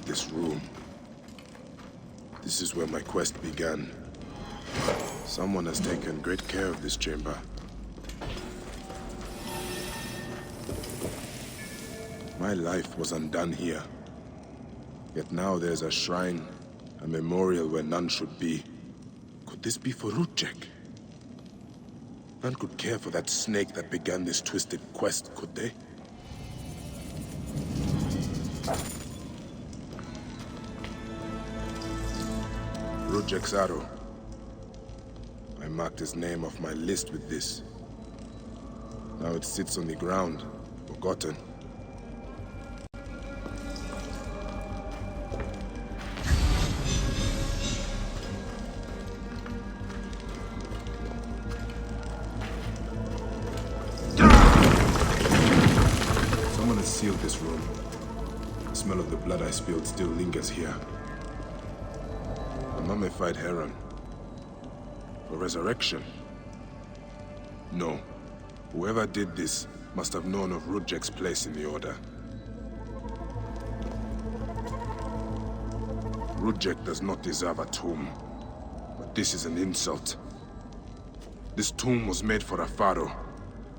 This room. This is where my quest began. Someone has taken great care of this chamber. My life was undone here. Yet now there's a shrine, a memorial where none should be. Could this be for Rudjek? None could care for that snake that began this twisted quest, could they? Rudjek's arrow. I marked his name off my list with this. Now it sits on the ground, forgotten. Someone has sealed this room. The smell of the blood I spilled still lingers here. A mummified heron. For resurrection? No. Whoever did this must have known of Rudjek's place in the Order. Rudjek does not deserve a tomb. But this is an insult. This tomb was made for a pharaoh.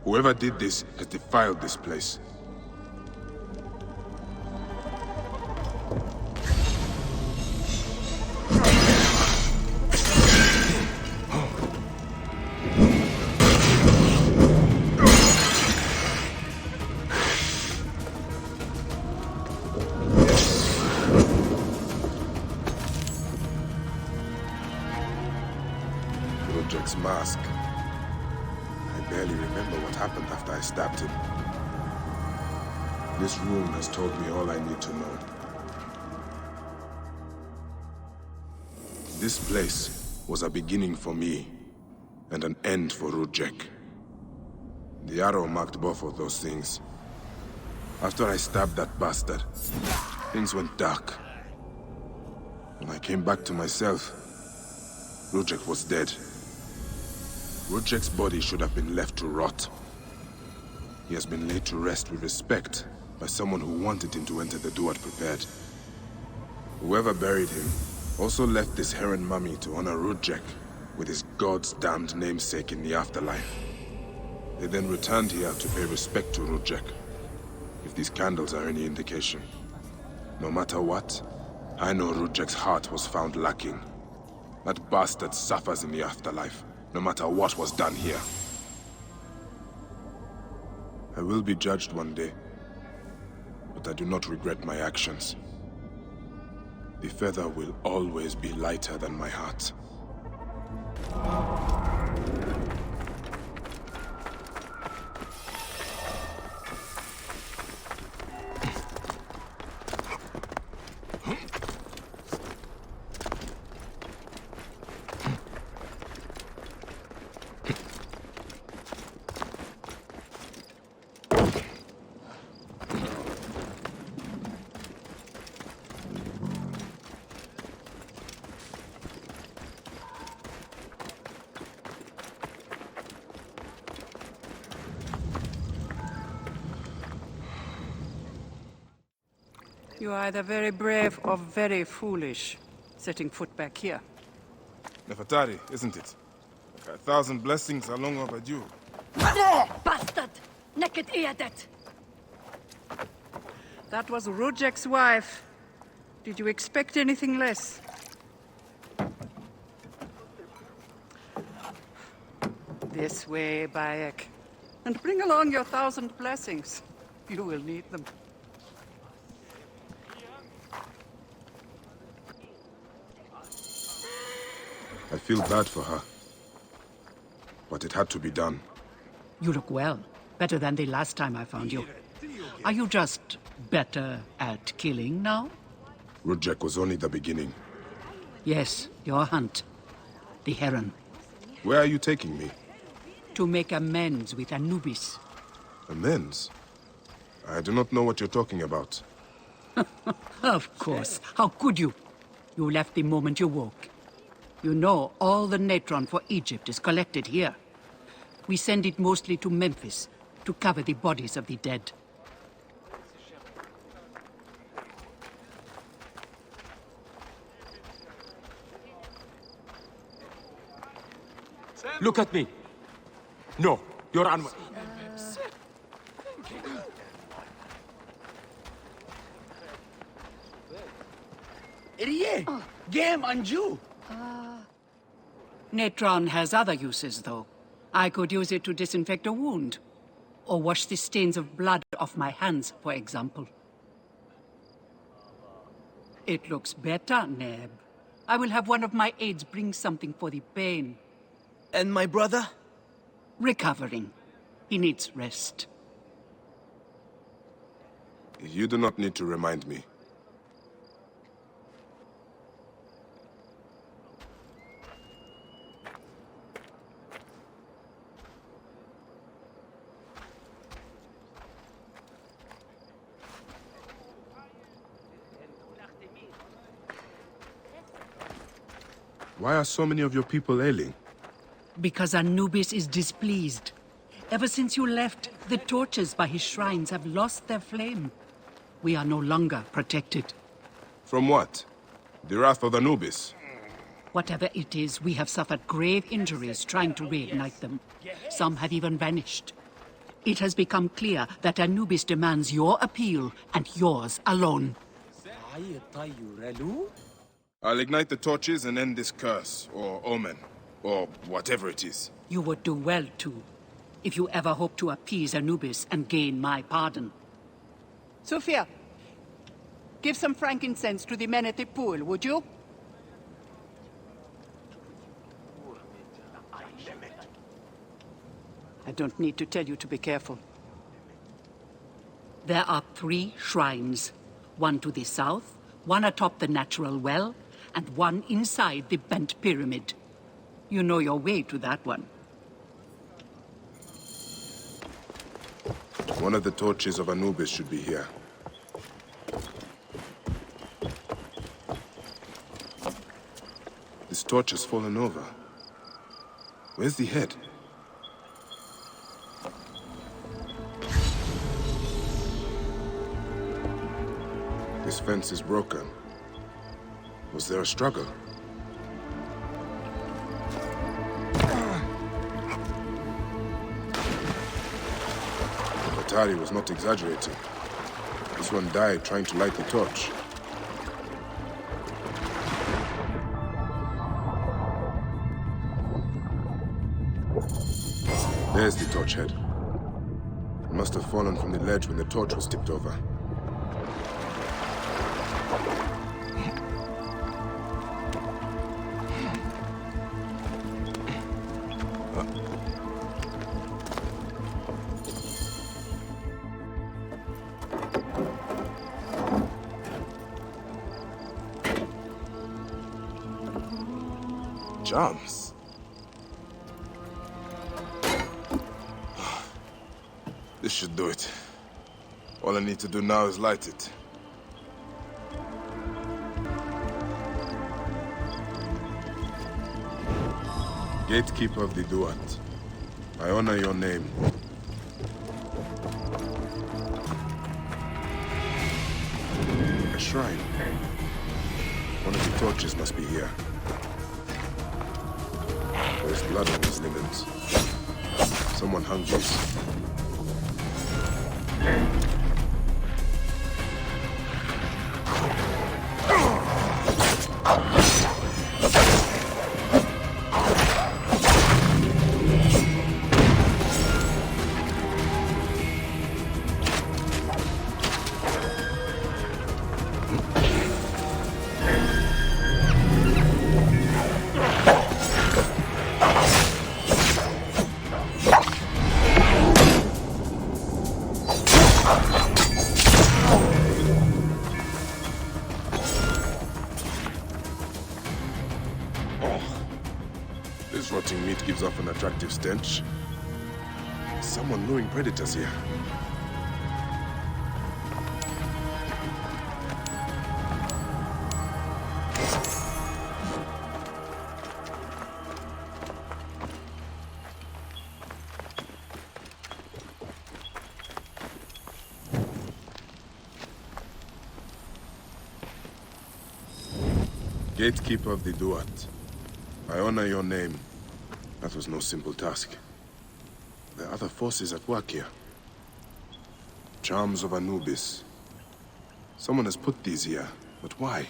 Whoever did this has defiled this place. Rudjek's mask. I barely remember what happened after I stabbed him. This room has told me all I need to know. This place was a beginning for me, and an end for Rudjek. The arrow marked both of those things. After I stabbed that bastard, things went dark. When I came back to myself, Rudjek was dead. Rudjek's body should have been left to rot. He has been laid to rest with respect by someone who wanted him to enter the Duat prepared. Whoever buried him also left this heron mummy to honor Rudjek with his god's damned namesake in the afterlife. They then returned here to pay respect to Rudjek, if these candles are any indication. No matter what, I know Rudjek's heart was found lacking. That bastard suffers in the afterlife, no matter what was done here. I will be judged one day, but I do not regret my actions. The feather will always be lighter than my heart. You are either very brave or very foolish, setting foot back here. Nefertari, isn't it? 1,000 blessings are long overdue. Bastard! Naked Eadet! That was Rudjek's wife. Did you expect anything less? This way, Bayek. And bring along your 1,000 blessings. You will need them. I feel bad for her. But it had to be done. You look well. Better than the last time I found you. Are you just better at killing now? Rudjek was only the beginning. Yes, your hunt. The heron. Where are you taking me? To make amends with Anubis. Amends? I do not know what you're talking about. Of course. How could you? You left the moment you woke. You know all the natron for Egypt is collected here. We send it mostly to Memphis to cover the bodies of the dead. Look at me. No, you're un... Game Anju. Natron has other uses, though. I could use it to disinfect a wound. Or wash the stains of blood off my hands, for example. It looks better, Neb. I will have one of my aides bring something for the pain. And my brother? Recovering. He needs rest. You do not need to remind me. Why are so many of your people ailing? Because Anubis is displeased. Ever since you left, the torches by his shrines have lost their flame. We are no longer protected. From what? The wrath of Anubis? Whatever it is, we have suffered grave injuries trying to reignite them. Some have even vanished. It has become clear that Anubis demands your appeal and yours alone. I'll ignite the torches and end this curse, or omen, or whatever it is. You would do well to, if you ever hope to appease Anubis and gain my pardon. Sophia, give some frankincense to the men at the pool, would you? I don't need to tell you to be careful. There are 3 shrines. One to the south, one atop the natural well, and one inside the bent pyramid. You know your way to that one. One of the torches of Anubis should be here. This torch has fallen over. Where's the head? This fence is broken. Was there a struggle? Atari was not exaggerating. This one died trying to light the torch. There's the torch head. It must have fallen from the ledge when the torch was tipped over. Jumps. This should do it. All I need to do now is light it. Gatekeeper of the Duat, I honor your name. A shrine. One of the torches must be here. There's blood on these linens. Someone hung these. Rotting meat gives off an attractive stench. Someone luring predators here. Gatekeeper of the Duat, I honor your name. That was no simple task. There are other forces at work here. Charms of Anubis. Someone has put these here, but why?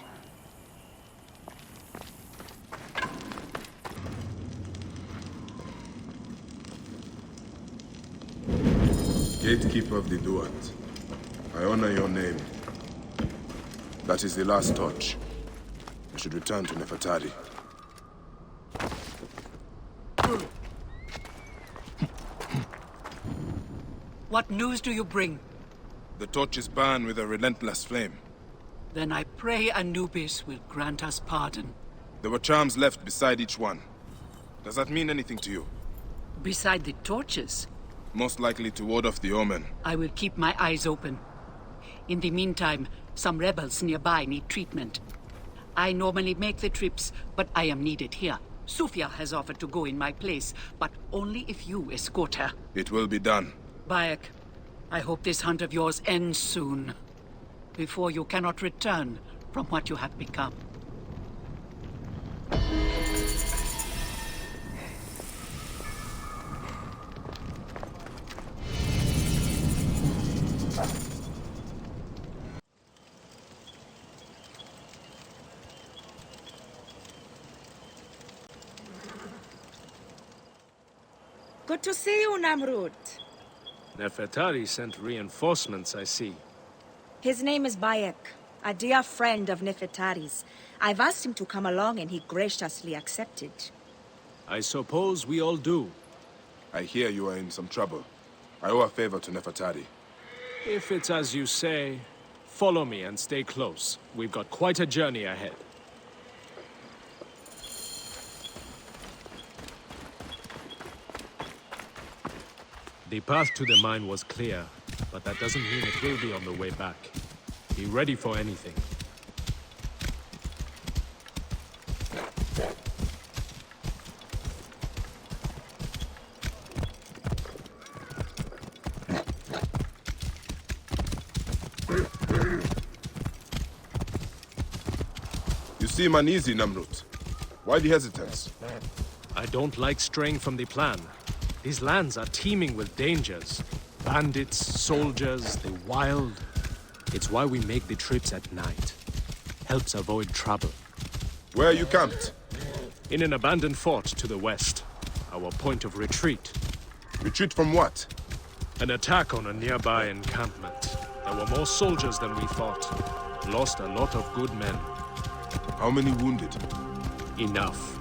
Gatekeeper of the Duat, I honor your name. That is the last touch. I should return to Nefertari. What news do you bring? The torches burn with a relentless flame. Then I pray Anubis will grant us pardon. There were charms left beside each one. Does that mean anything to you? Beside the torches, Most likely to ward off the omen. I will keep my eyes open. In the meantime, some rebels nearby need treatment. I normally make the trips, but I am needed here. Sufia has offered to go in my place, but only if you escort her. It will be done. Bayek, I hope this hunt of yours ends soon. Before you cannot return from what you have become. Good to see you, Namrud. Nefertari sent reinforcements, I see. His name is Bayek, a dear friend of Nefertari's. I've asked him to come along and he graciously accepted. I suppose we all do. I hear you are in some trouble. I owe a favor to Nefertari. If it's as you say, follow me and stay close. We've got quite a journey ahead. The path to the mine was clear, but that doesn't mean it will be on the way back. Be ready for anything. You seem uneasy, Namrut. Why the hesitance? I don't like straying from the plan. These lands are teeming with dangers. Bandits, soldiers, the wild. It's why we make the trips at night. Helps avoid trouble. Where are you camped? In an abandoned fort to the west. Our point of retreat. Retreat from what? An attack on a nearby encampment. There were more soldiers than we thought. Lost a lot of good men. How many wounded? Enough.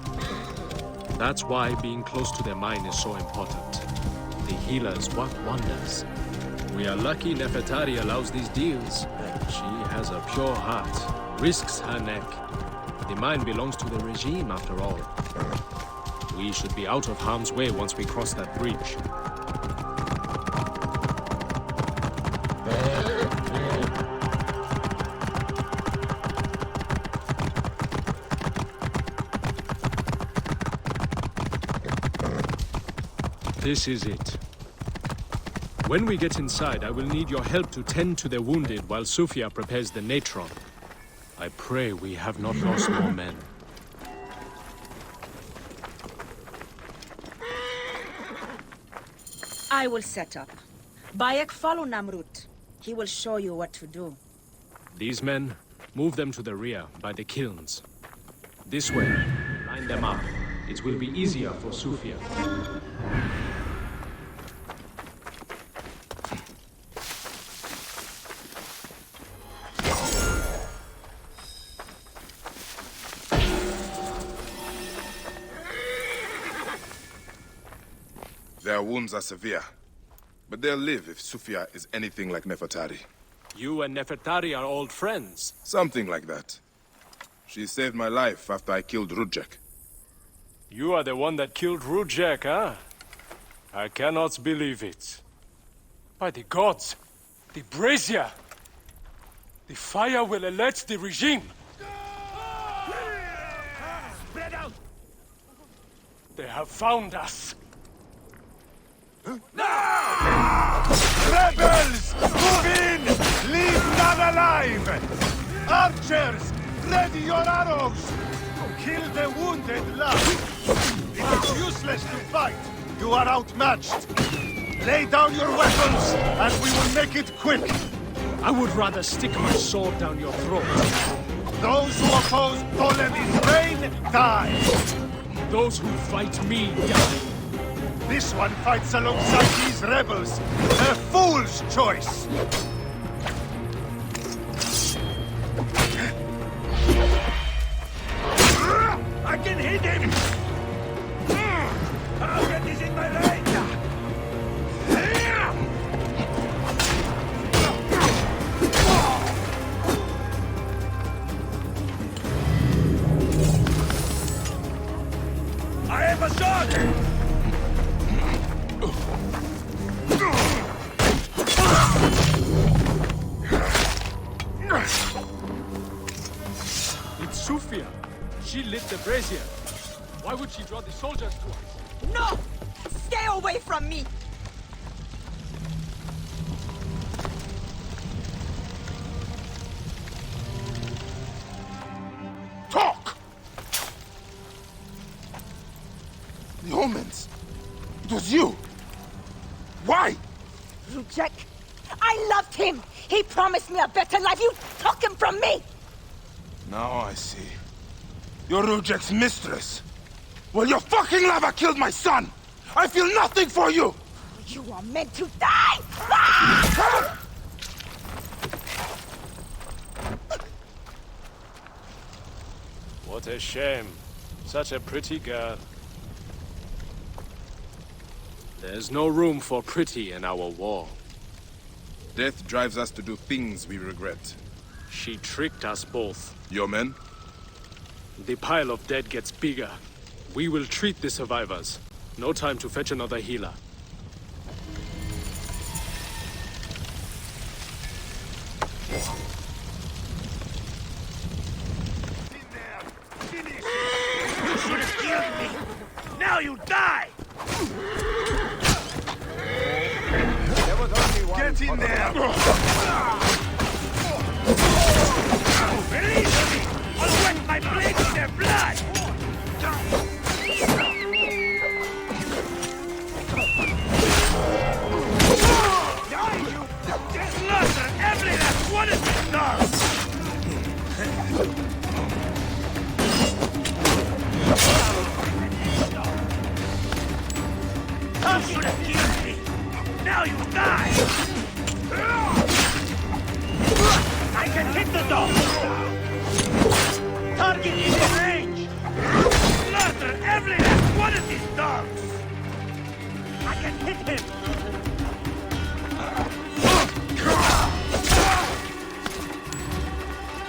That's why being close to the mine is so important. The healers work wonders. We are lucky Nefertari allows these deals. She has a pure heart, risks her neck. The mine belongs to the regime after all. We should be out of harm's way once we cross that bridge. This is it. When we get inside, I will need your help to tend to the wounded while Sufia prepares the natron. I pray we have not lost more men. I will set up. Bayek, follow Namrud. He will show you what to do. These men, move them to the rear, by the kilns. This way, line them up. It will be easier for Sufia. Their wounds are severe, but they'll live if Sufia is anything like Nefertari. You and Nefertari are old friends. Something like that. She saved my life after I killed Rudjek. You are the one that killed Rujek, huh? I cannot believe it. By the gods, the brazier! The fire will alert the regime! Spread out! They have found us! Rebels! Move in! Leave none alive! Archers! Ready your arrows! Kill the wounded last! It is useless to fight! You are outmatched! Lay down your weapons, and we will make it quick! I would rather stick my sword down your throat. Those who oppose Ptolemy's reign, die! Those who fight me die. This one fights alongside these rebels! A fool's choice! I can hit him! Target is in my range! I have a sword! It's Sufia. She lit the brazier. Why would she draw the soldiers to us? No! Stay away from me! Talk! The omens. It was you. Why? Rujek, I loved him! He promised me a better life! You took him from me! Now I see. You're Rujek's mistress. Well, your fucking lover killed my son! I feel nothing for you! You are meant to die! Ah! What a shame. Such a pretty girl. There's no room for pretty in our war. Death drives us to do things we regret. She tricked us both. Your men? The pile of dead gets bigger. We will treat the survivors. No time to fetch another healer. You should have killed me! Now you die! Get in there! Release me! I'll wet my blade with their blood! Die, you! Slaughter every last one of these dogs! You should have killed me! Now you die! I can hit the dog! Target is in range! Slaughter every last one of these dogs! I can hit him!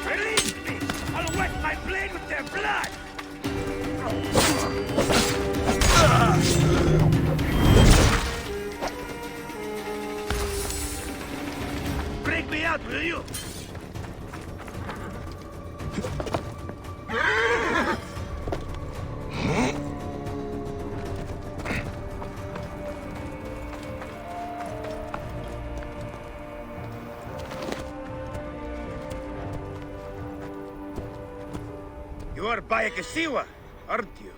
Release me! I'll wet my blade with their blood! Break me out, will you? You are Bayekasiwa, aren't you?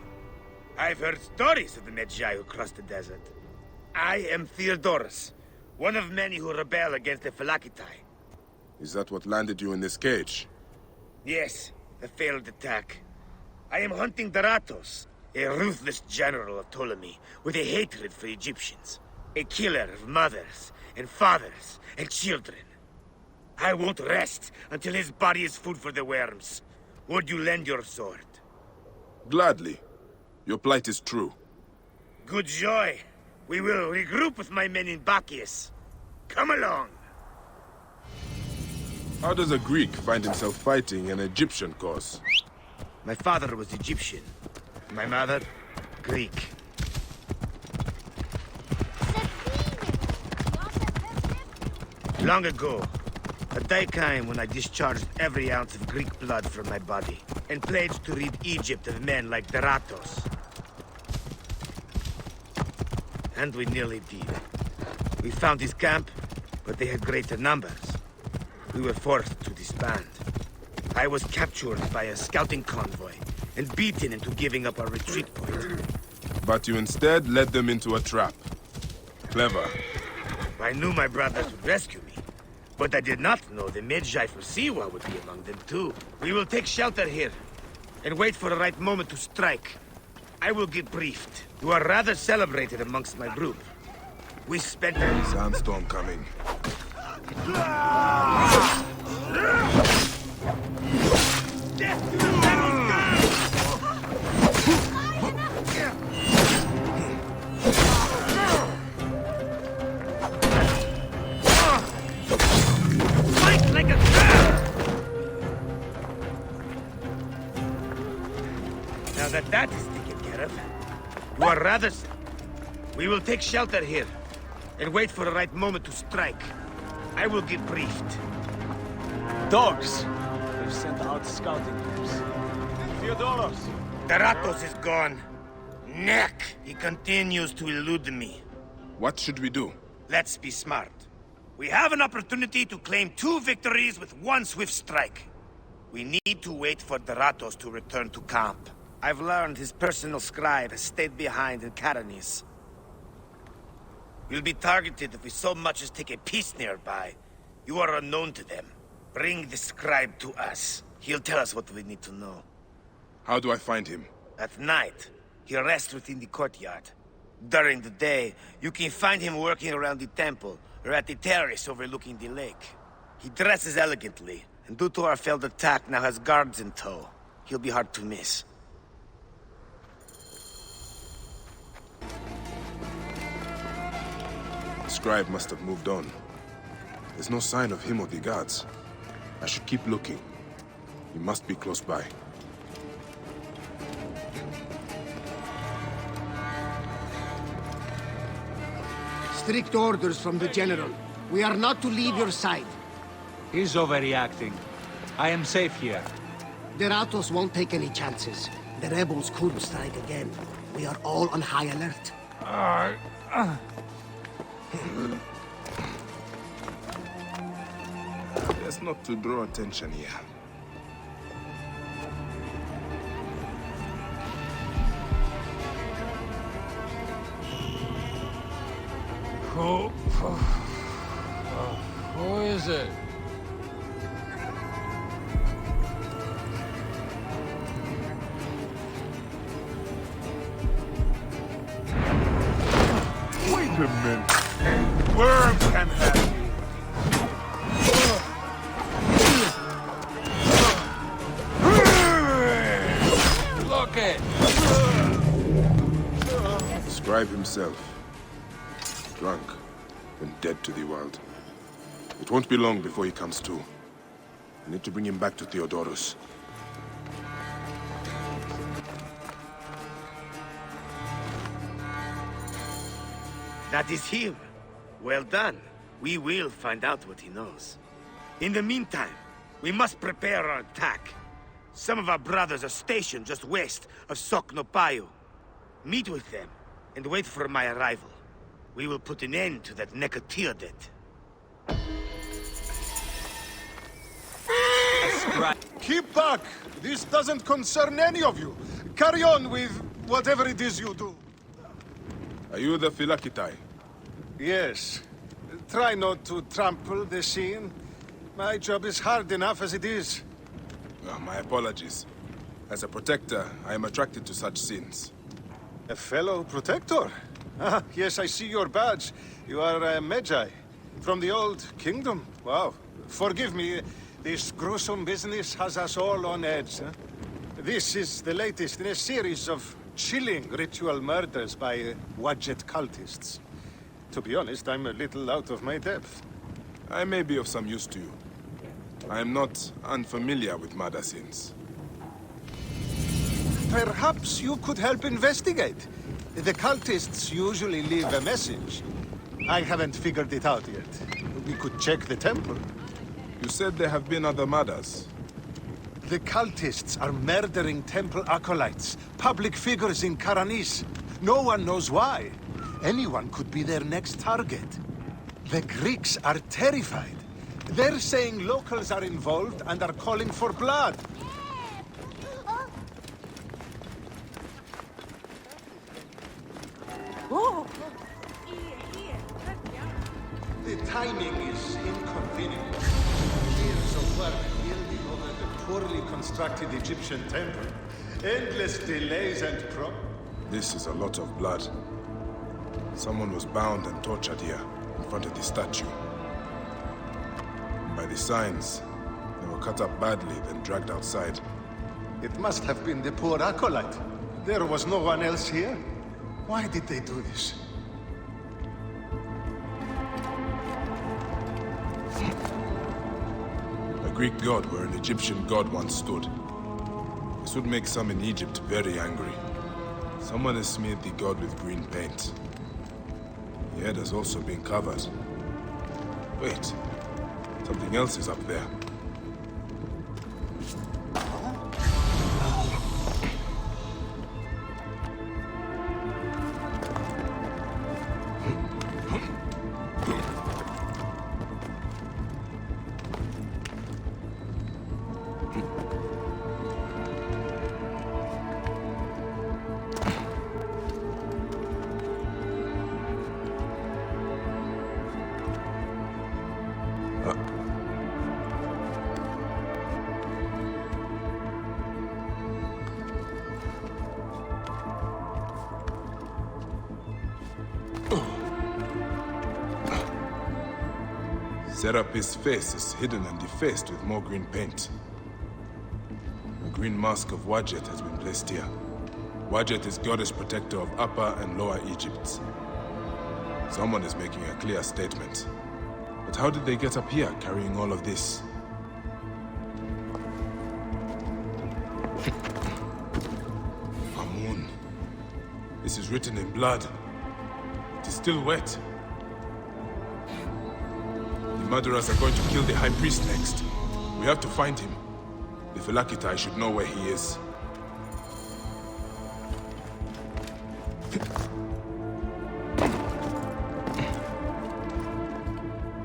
I've heard stories of the Medjay who crossed the desert. I am Theodorus, one of many who rebel against the Phylakitai. Is that what landed you in this cage? Yes, a failed attack. I am hunting Daratos, a ruthless general of Ptolemy with a hatred for Egyptians. A killer of mothers and fathers and children. I won't rest until his body is food for the worms. Would you lend your sword? Gladly. Your plight is true. Good joy. We will regroup with my men in Bacchius. Come along. How does a Greek find himself fighting an Egyptian cause? My father was Egyptian. My mother, Greek. Long ago, a day came when I discharged every ounce of Greek blood from my body and pledged to rid Egypt of men like Deratos. And we nearly did. We found his camp, but they had greater numbers. We were forced to disband. I was captured by a scouting convoy and beaten into giving up our retreat point. But you instead led them into a trap. Clever. I knew my brothers would rescue me, but I did not know the Magi for Siwa would be among them too. We will take shelter here and wait for the right moment to strike. I will get briefed. You are rather celebrated amongst my group. We spent Sandstorm coming. Death to the devil's guard! Fight like a girl! Now that is taken care of, you are rather... We will take shelter here and wait for the right moment to strike. I will get briefed. Dogs. They've sent out scouting groups. Theodoros. Deratos is gone. Neck! He continues to elude me. What should we do? Let's be smart. We have an opportunity to claim 2 victories with 1 swift strike. We need to wait for Deratos to return to camp. I've learned his personal scribe has stayed behind in Caranis. We'll be targeted if we so much as take a piece nearby. You are unknown to them. Bring the scribe to us. He'll tell us what we need to know. How do I find him? At night, he rests within the courtyard. During the day, you can find him working around the temple, or at the terrace overlooking the lake. He dresses elegantly, and due to our failed attack, now has guards in tow. He'll be hard to miss. The scribe must have moved on. There's no sign of him or the guards. I should keep looking. He must be close by. Strict orders from the General. We are not to leave your side. He's overreacting. I am safe here. Deratos won't take any chances. The rebels could strike again. We are all on high alert. Best not to draw attention here. Who is it? Wait a minute. Worm can have you. Look it! The scribe himself. Drunk and dead to the world. It won't be long before he comes to. I need to bring him back to Theodoros. That is him. Well done. We will find out what he knows. In the meantime, we must prepare our attack. Some of our brothers are stationed just west of Soknopayu. Meet with them and wait for my arrival. We will put an end to that Nekatiadet. Keep back! This doesn't concern any of you. Carry on with whatever it is you do. Are you the Philakitai? Yes. Try not to trample the scene. My job is hard enough as it is. Oh, my apologies. As a protector, I am attracted to such sins. A fellow protector? Ah, yes, I see your badge. You are a Magi. From the old kingdom? Wow. Forgive me. This gruesome business has us all on edge. Huh? This is the latest in a series of chilling ritual murders by Wadjet cultists. To be honest, I'm a little out of my depth. I may be of some use to you. I am not unfamiliar with murder sins. Perhaps you could help investigate. The cultists usually leave a message. I haven't figured it out yet. We could check the temple. You said there have been other murders. The cultists are murdering temple acolytes, public figures in Karanis. No one knows why. Anyone could be their next target. The Greeks are terrified. They're saying locals are involved and are calling for blood. The timing is inconvenient. Years of work building over the poorly constructed Egyptian temple. Endless delays and This is a lot of blood. Someone was bound and tortured here, in front of the statue. By the signs, they were cut up badly, then dragged outside. It must have been the poor acolyte. There was no one else here. Why did they do this? A Greek god where an Egyptian god once stood. This would make some in Egypt very angry. Someone has smeared the god with green paint. The head has also been covered. Wait, something else is up there. Serapis' face is hidden and defaced with more green paint. A green mask of Wadjet has been placed here. Wadjet is goddess protector of Upper and Lower Egypt. Someone is making a clear statement. But how did they get up here carrying all of this? Amun. This is written in blood. It is still wet. The murderers are going to kill the High Priest next. We have to find him. The Phylakitai should know where he is.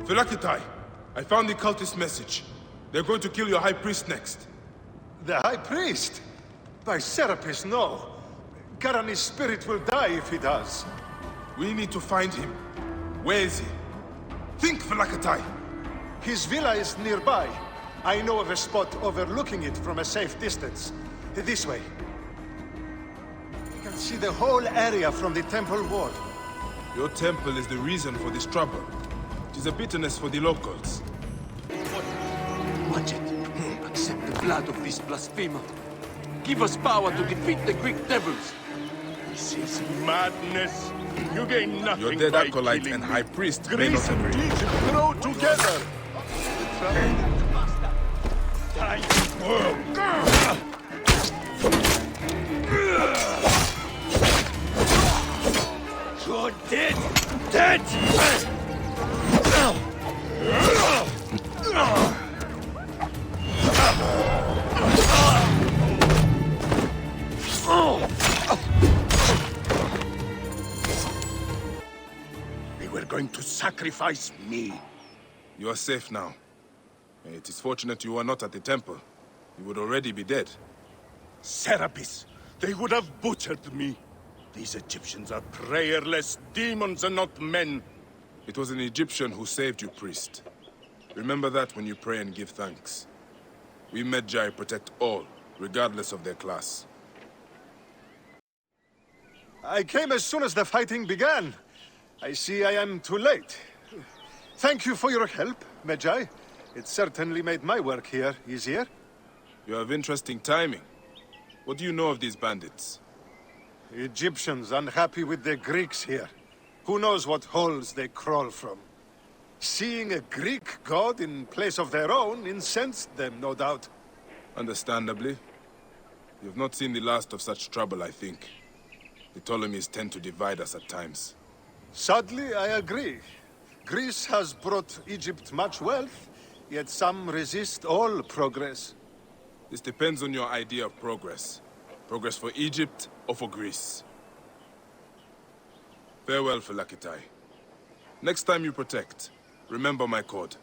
Phylakitai! I found the cultist message. They're going to kill your High Priest next. The High Priest? By Serapis, no. Garani's spirit will die if he does. We need to find him. Where is he? Think, Phylakitai! His villa is nearby. I know of a spot overlooking it from a safe distance. This way. You can see the whole area from the temple wall. Your temple is the reason for this trouble. It is a bitterness for the locals. Watch it. Accept the blood of this blasphemer. Give us power to defeat the Greek devils. This is madness. You gain nothing. Your dead by acolyte killing and me. High Priest may Greece not and agree. Egypt grow together. You're dead! Dead! They were going to sacrifice me. You are safe now. It is fortunate you are not at the temple. You would already be dead. Serapis, they would have butchered me. These Egyptians are prayerless demons and not men. It was an Egyptian who saved you, priest. Remember that when you pray and give thanks. We Magi protect all, regardless of their class. I came as soon as the fighting began. I see I am too late. Thank you for your help, Magi. It certainly made my work here easier. You have interesting timing. What do you know of these bandits? Egyptians unhappy with the Greeks here. Who knows what holes they crawl from. Seeing a Greek god in place of their own incensed them, no doubt. Understandably. You've not seen the last of such trouble, I think. The Ptolemies tend to divide us at times. Sadly, I agree. Greece has brought Egypt much wealth, yet some resist all progress. This depends on your idea of progress. Progress for Egypt or for Greece. Farewell, Phylakitai. Next time you protect, remember my code.